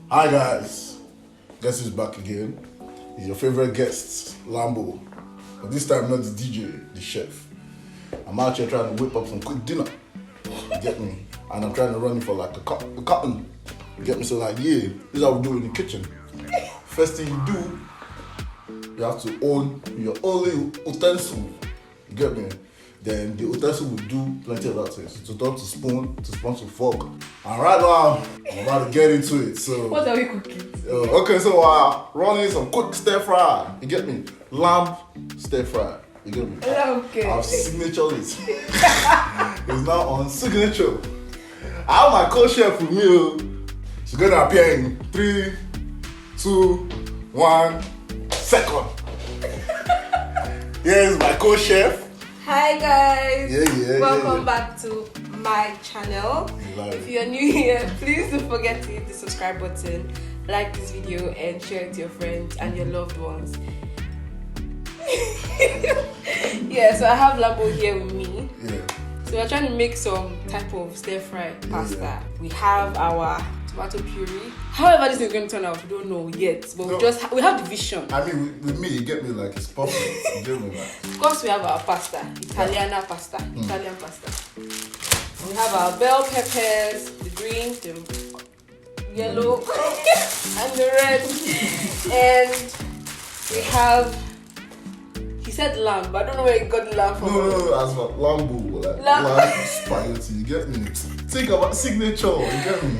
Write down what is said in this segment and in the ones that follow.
Hi guys, guess who's back again? It's your favorite guest, Lambo. But this time not the DJ, the chef. I'm out here trying to whip up some quick dinner. You get me? And I'm trying to run it for like a cotton. You get me? So like, yeah, this is how we do it in the kitchen. First thing you do, you have to own your only utensil. You get me? Then the utensil will do plenty of other things. To talk to spoon, to fork. And right now, I'm about to get into it. So what are we cooking? Okay, so running some quick stir fry. You get me? Lamb stir fry. You get me? Okay. I've signature it. It's now on signature. I have my co-chef with me. She's gonna appear in 3, 2, 1 second. Here's my co-chef. Hi guys. Welcome back to my channel. If you're new here, please don't forget to hit the subscribe button, like this video, and share it to your friends and your loved ones. Yeah, so I have Lambo here with me. Yeah. So we're trying to make some type of stir-fry pasta. Yeah. We have our tomato puree. However this is going to turn out, we don't know yet. But we have the vision. I mean, with me, you get me like it's perfect. You get me like. Of course, we have our pasta, Italian pasta. We have our bell peppers, the green, the yellow, and the red. And we have. He said lamb, but I don't know where he got the lamb from. No, as for Lambo, like lamb spaghetti, you get me? Think about signature, you get me? We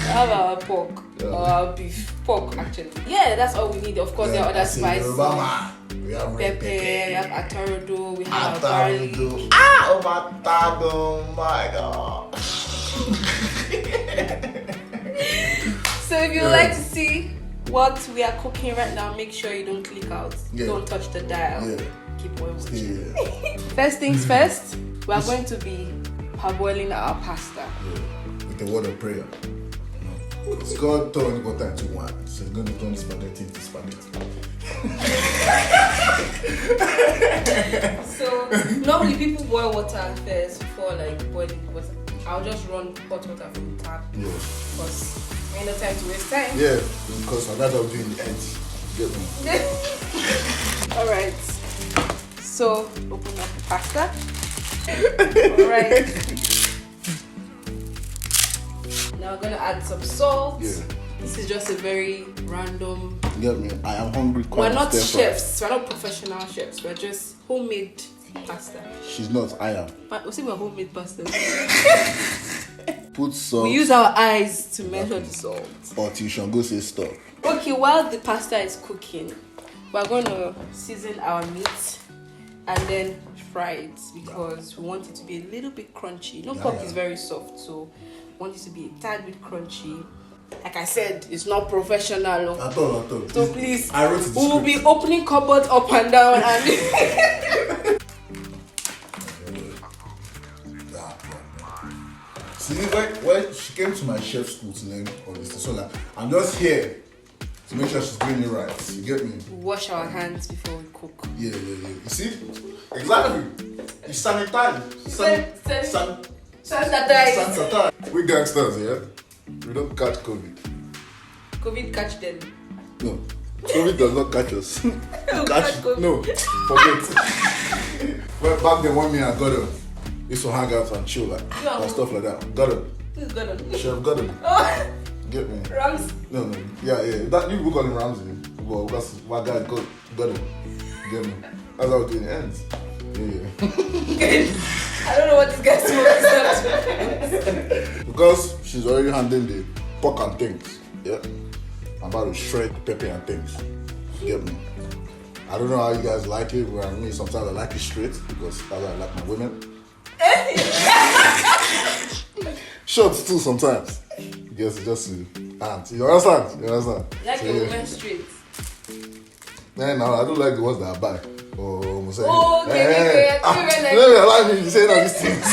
have our pork, our beef, pork actually. Yeah, that's all we need. Of course, there are other spices. We have pepper, we have atarodo, we have our garlic. Oh my god. So if you like to see what we are cooking right now, make sure you don't click out. Yeah. Don't touch the dial. Yeah. Keep on watching. Yeah. First things first, we are going to be parboiling our pasta. Yeah. With the word of prayer. It's God turned water into wine. So it's going to turn spaghetti into spaghetti. So normally people boil water first before like boiling water. I'll just run hot water from the tap. Yeah. Because ain't no time to waste time. Yeah, because I'd rather do in the end. Get me? Alright. So open up the pasta. Alright. Now we're gonna add some salt. Yeah. This is just a very random. You get me? I am hungry. We're not chefs. We're not professional chefs. We're just homemade pasta. She's not. I am. But we say we're homemade pasta. Put salt. We use our eyes to measure the salt. Or you should go say stop. Okay, while the pasta is cooking, we're going to season our meat and then fry it because we want it to be a little bit crunchy. Pork is very soft, so we want it to be a tad bit crunchy. Like I said, it's not professional. At all. So please, I wrote it. We will be opening cupboards up and down and. See, when she came to my chef school to learn all this, so like, I'm just here to make sure she's doing it right. You get me? Wash our hands before we cook. Yeah. You see? Exactly. You sanitize. Sanitize. We gangsters, yeah? We don't catch COVID. COVID catch them. No. COVID does not catch us. Catch COVID. No. Forget. Well, back then when me and Gordon used to hang out and chill like and stuff like that. Gordon. Who's Gordon? Chef Gordon. Oh. Get me? Rams. No. Yeah. That you call him Ramsey. Well, that's one guy called Gordon. Get me? That's how it ends. Yeah. I don't know what this guy's smoking. Because she's already handling the pork and things. Yeah. I'm about to shred the pepper and things. Get me? I don't know how you guys like it, but me sometimes I like it straight because that's how I like my women. Shorts too sometimes. Yes, just hands. You understand? Like your women straight. No, I don't like the ones that I buy. Okay. I Allow me to say all these things.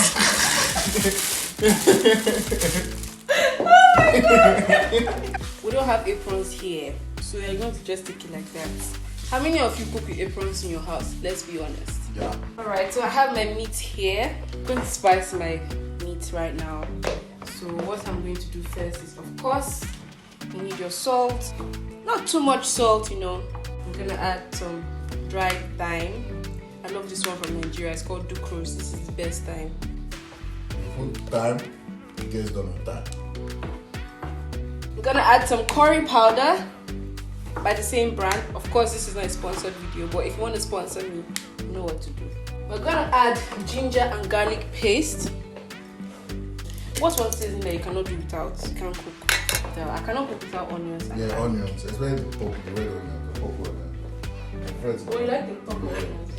Oh my god! We don't have aprons here, so we're going to just take it like that. How many of you cook with aprons in your house? Let's be honest. Yeah. Alright, so I have my meat here. I'm going to spice my meat right now. So what I'm going to do first is, of course, You need your salt. Not too much salt, you know. I'm gonna add some dried thyme. I love this one from Nigeria. It's called Ducros. This is the best thyme. Time, it gets done on time. I'm gonna add some curry powder by the same brand. Of course, this is not a sponsored video, but if you want to sponsor me, you know what to do. We're gonna add ginger and garlic paste. What's one seasoning that you cannot do without? You can't cook without. I cannot cook without onions. Yeah, onions, especially the pork, the red onions, the pork onions. Oh, you like the pork onions?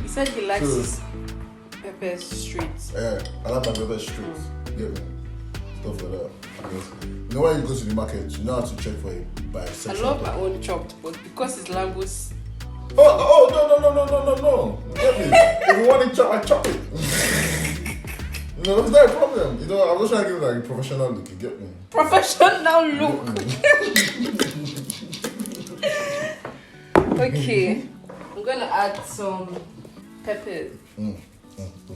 He said he likes his pepper straight. Yeah, I like my pepper straight. Yeah, man. Stuff like that. You know when you go to the market, you know how to check for it by section. I love my own chopped, but because it's Lambo's. No. Get me. If you want it chopped, I chop it. No, it's not a problem. You know, I'm just trying to give it like a professional look. You get me? Professional look. Okay, I'm gonna add some pepper.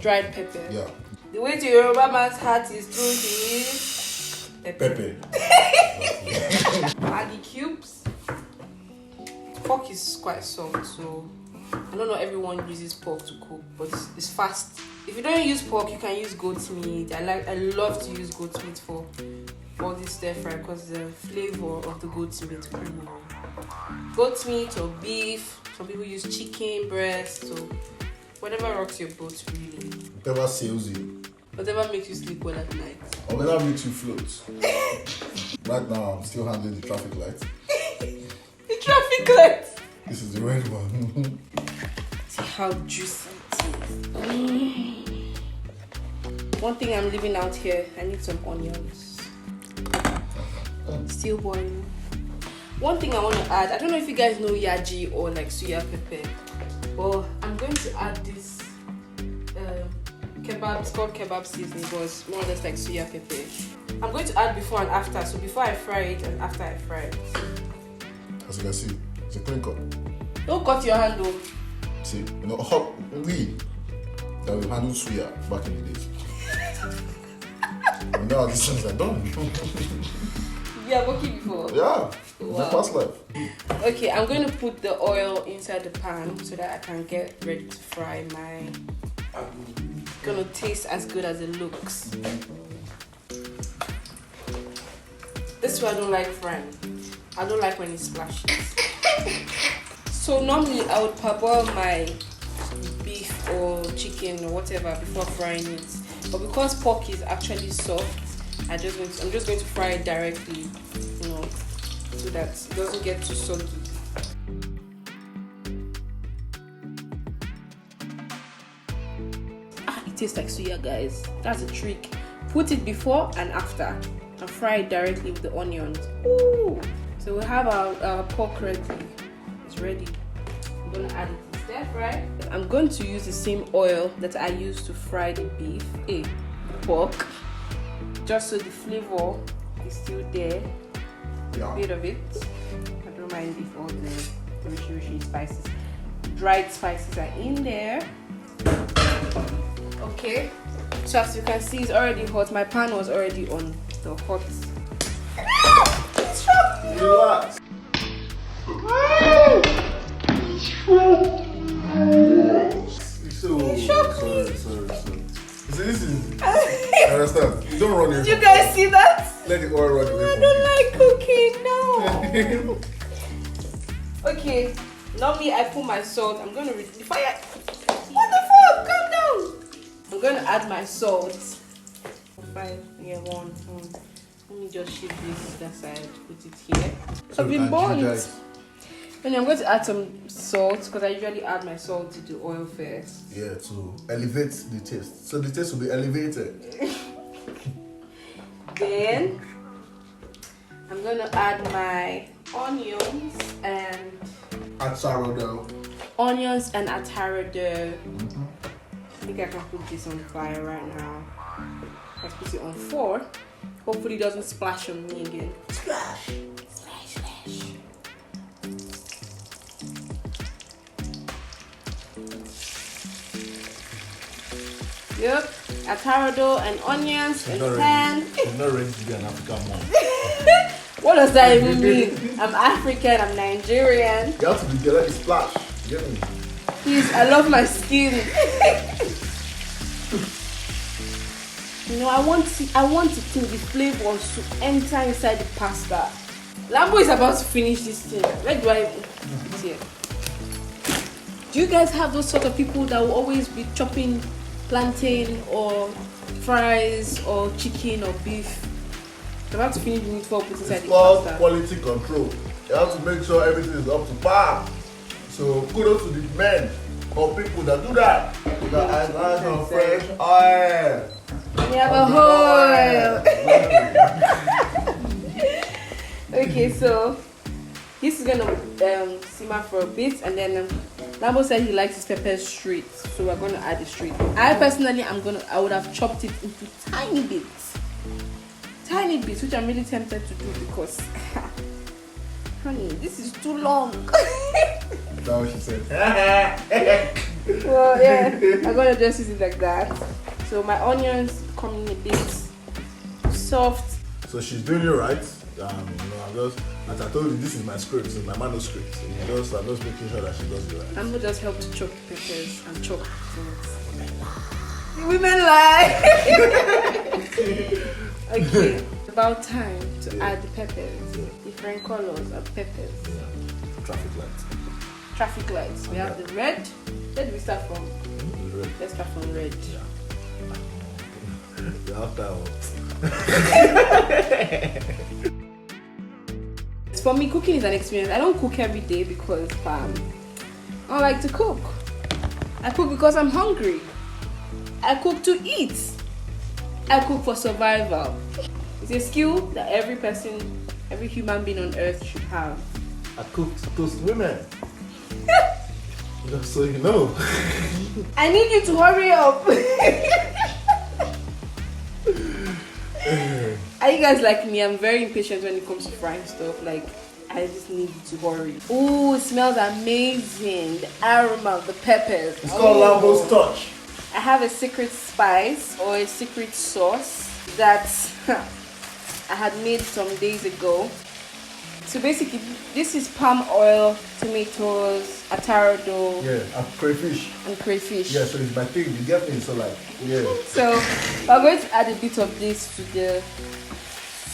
Dried pepper. Yeah. The way to Yoruba man's heart is through his Pepper. Add the cubes. Pork is quite soft, so I don't know everyone uses pork to cook, but it's fast. If you don't use pork, you can use goat meat. I love to use goat meat for all this stir fry because the flavor of the goat meat. Goat meat or beef. Some people use chicken breast, so whatever rocks your boat, really. Whatever sails you. Whatever makes you sleep well at night. Or whatever makes you float. Right now, I'm still handling the traffic light. The traffic light. This is the red one. See how juicy it is. One thing I'm leaving out here, I need some onions. Still boiling. One thing I want to add, I don't know if you guys know yaji or like suya pepper, but I'm going to add this kebab. It's called kebab seasoning, but it's more or less like suya pepper. I'm going to add before and after, so before I fry it and after I fry it. As you can see, it's a clean cut. Don't cut your hand though. See, you know, we that we handled suya back in the days. You know how these things are done. Yeah, working before. Yeah, the past life. Okay, I'm going to put the oil inside the pan so that I can get ready to fry my. Gonna taste as good as it looks. This is why I don't like frying. I don't like when it splashes. So normally I would parboil my beef or chicken or whatever before frying it. But because pork is actually soft, I'm just going to fry it directly, you know, so that it doesn't get too soggy. It tastes like suya, guys. That's a trick. Put it before and after and fry it directly with the onions. Ooh! So we have our pork ready. It's ready. I'm gonna add it to stir fry. I'm going to use the same oil that I used to fry the beef, the pork, just so the flavor is still there. Yeah. A bit of it. I don't mind if all the rishi spices, dried spices are in there. Okay. So as you can see, it's already hot. My pan was already on the hot. Relax. Sorry. This is. I understand. Don't run it. Did you guys see that? Let the oil run away. I don't like cooking. No. Okay. Normally I put my salt. I'm gonna read the fire. What the fuck? Calm down. I'm gonna add my salt. 5, yeah, 1. Let me just shift this to that side. Put it here. So I've been boiled. And I'm going to add some salt because I usually add my salt to the oil first. Yeah, to elevate the taste. So the taste will be elevated. Then I'm going to add my onions and Atarado. Onions and atarado. I think I can put this on fire right now. Let's put it on 4. Hopefully it doesn't splash on me again. Splash! Yep, atarado and onions in the pan. I'm not ready to be an African mom. What does that even mean? I'm African, I'm Nigerian. You have to be there, let it splash. You get me? Please, I love my skin. You know, I want to the flavors to enter inside the pasta. Lambo is about to finish this thing. Where do I put it here? Do you guys have those sort of people that will always be chopping plantain or fries or chicken or beef? I'm about to finish the meat for put inside it's the called pasta. quality control. You have to make sure everything is up to par. So kudos to the men or people that do that. That add some fresh oil. We have a hole. Okay, so this is gonna simmer for a bit, and then Lambo said he likes his peppers straight, so we're gonna add it straight. I personally, I would have chopped it into tiny bits, which I'm really tempted to do because, honey, this is too long. That's what she said. Well, yeah, I'm gonna just use it like that. So my onions coming a bit soft. So she's doing it right. You know, I'm just, as I told you, this is my script, this is my manuscript. So I'm just making sure that she does it right. I'm gonna just help to chop peppers and chop things. Women lie. Okay, it's about time to add the peppers. Different colors of peppers. Traffic lights. Traffic lights. We have the red. Where do we start from? Red. Let's start from red. The after For me, cooking is an experience. I don't cook every day because I don't like to cook. I cook because I'm hungry. I cook to eat. I cook for survival. It's a skill that every person, every human being on earth should have. I cook to toast women. Just so you know. I need you to hurry up. Are you guys like me? I'm very impatient when it comes to frying stuff. Like, I just need you to hurry. Ooh, it smells amazing. The aroma, the peppers. It's called Lambo's touch. I have a secret spice or a secret sauce that I had made some days ago. So basically, this is palm oil, tomatoes, atarado, and crayfish. Yeah, so it's my thing. You get me? So like, yeah. So we're going to add a bit of this to the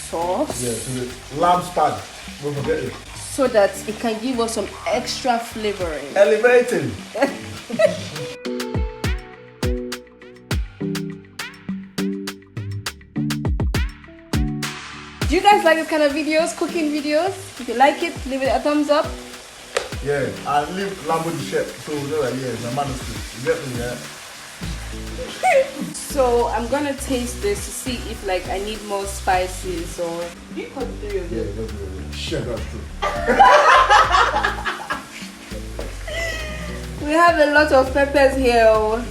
sauce. Yeah, to the lamb spag. Don't forget it. So that it can give us some extra flavoring. Elevating. Do you guys like this kind of videos, cooking videos? If you like it, leave it a thumbs up. Yeah, and leave Lambo the chef. So you know that, yeah, it's my manuscript. You get me, yeah? So I'm gonna taste this to see if like I need more spices or. Do you cut the 3 of them? Yeah, that's good. Shit, that's true. We have a lot of peppers here.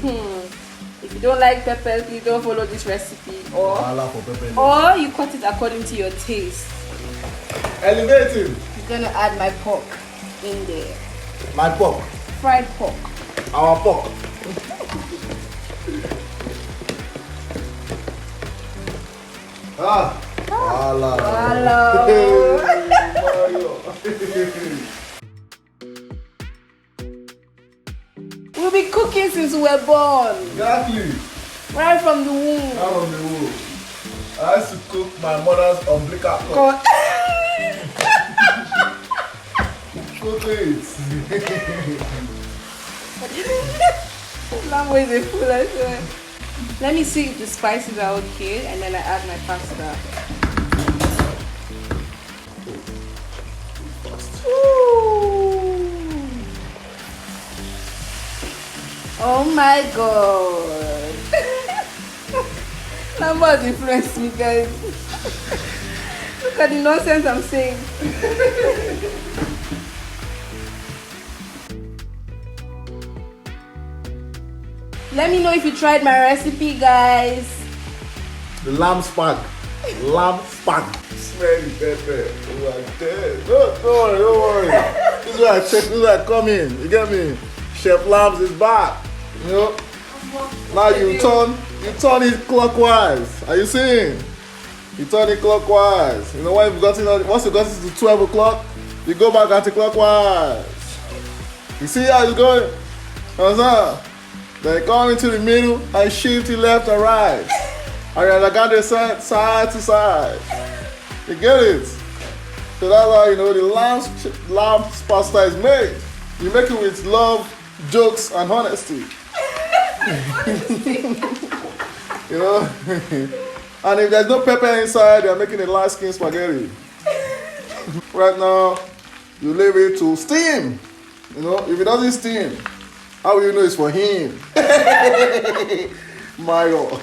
If you don't like peppers, please don't follow this recipe, or you cut it according to your taste. Elevating. I'm gonna add my pork in there. My pork. Fried pork. Our pork. Voila. We've been cooking since we were born. Exactly. Right from the womb. Out of the womb. I used to cook my mother's umbilical cord. Chocolate. Lambo is a fool, I swear. Let me see if the spices are okay, and then I add my pasta. Ooh. Oh my god. Lambo has influenced me, guys. Look at the nonsense I'm saying. Let me know if you tried my recipe, guys. The lamb spag. Lamb spag. Smelly pepper. Oh my god. Don't worry, don't worry. This is where I check, this is where I come in. You get me? Chef Lambs is back. You know? Now you turn it clockwise. Are you seeing? You turn it clockwise. You know, when you've gotten once you got to 12 o'clock, you go back anti-clockwise. You see how it's going? Then come into the middle and shift to left and right. And then I got the side to side. You get it? So that's how you know the lamb's pasta is made. You make it with love, jokes, and honesty. You know? And if there's no pepper inside, they're making a light skin spaghetti. Right now, you leave it to steam. You know, if it doesn't steam, how will you know it's for him? My God.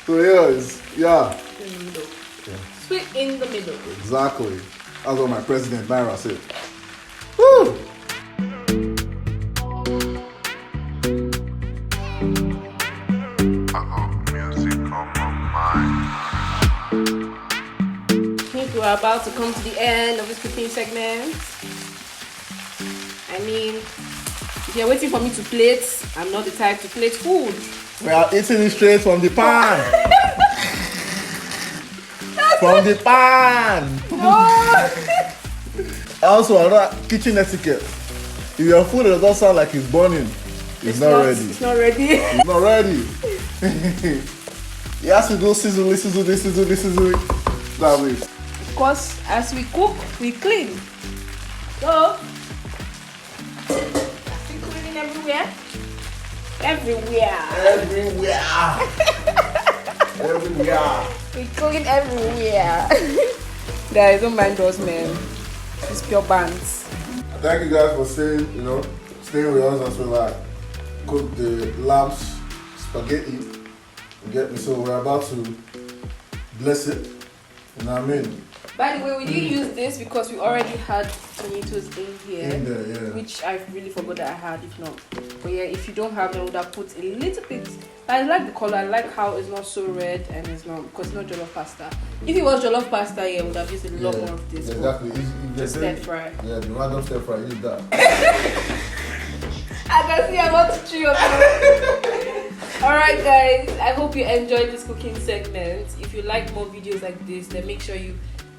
So yes, yeah. In the middle. Yeah. Sweet in the middle. Exactly. That's what my president Naira said. Woo! We're about to come to the end of this cooking segment. I mean, if you're waiting for me to plate, I'm not the type to plate food. We are eating it straight from the pan. From the pan. No. Also, another kitchen etiquette. If your food does not sound like it's burning, it's not ready. It's not ready. It's not ready. You have to go sizzle it. That way. Of course, as we cook, we clean. So, we cleaning everywhere. Everywhere. We clean everywhere. Guys, don't mind us, man. It's pure bands. Thank you guys for staying with us as we like cook the lamb's spaghetti. You get me? So we're about to bless it. You know what I mean? By the way, we didn't use this because we already had tomatoes in here. In there, yeah. Which I really forgot that I had, if not. But yeah, if you don't have them, I would have put a little bit. I like the color. I like how it's not so red and it's not, because it's not jollof pasta. If it was jollof pasta, yeah, I would have used a lot more of this. Exactly. Just stir fry. Yeah, the random stir fry, use that. I can see I'm about to chew up. Alright guys, I hope you enjoyed this cooking segment. If you like more videos like this, then make sure you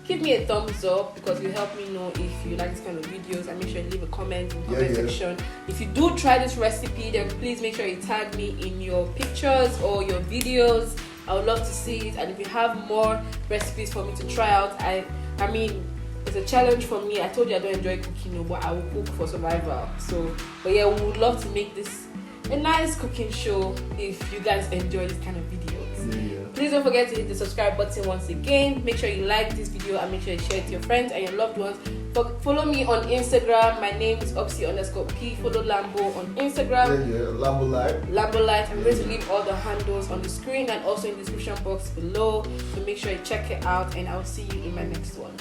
give me a thumbs up, because it will help me know if you like this kind of videos, and make sure you leave a comment in the comment section. If you do try this recipe, then please make sure you tag me in your pictures or your videos. I would love to see it. And if you have more recipes for me to try out, I mean, it's a challenge for me. I told you I don't enjoy cooking, but I will cook for survival. So, but yeah, we would love to make this a nice cooking show if you guys enjoy this kind of videos. Yeah. Please don't forget to hit the subscribe button once again. Make sure you like this video and make sure you share it to your friends and your loved ones. Follow me on Instagram. My name is Obsy_P. Follow Lambo on Instagram. Yeah, Lambo Light. I'm going to leave all the handles on the screen and also in the description box below. So make sure you check it out, and I'll see you in my next one.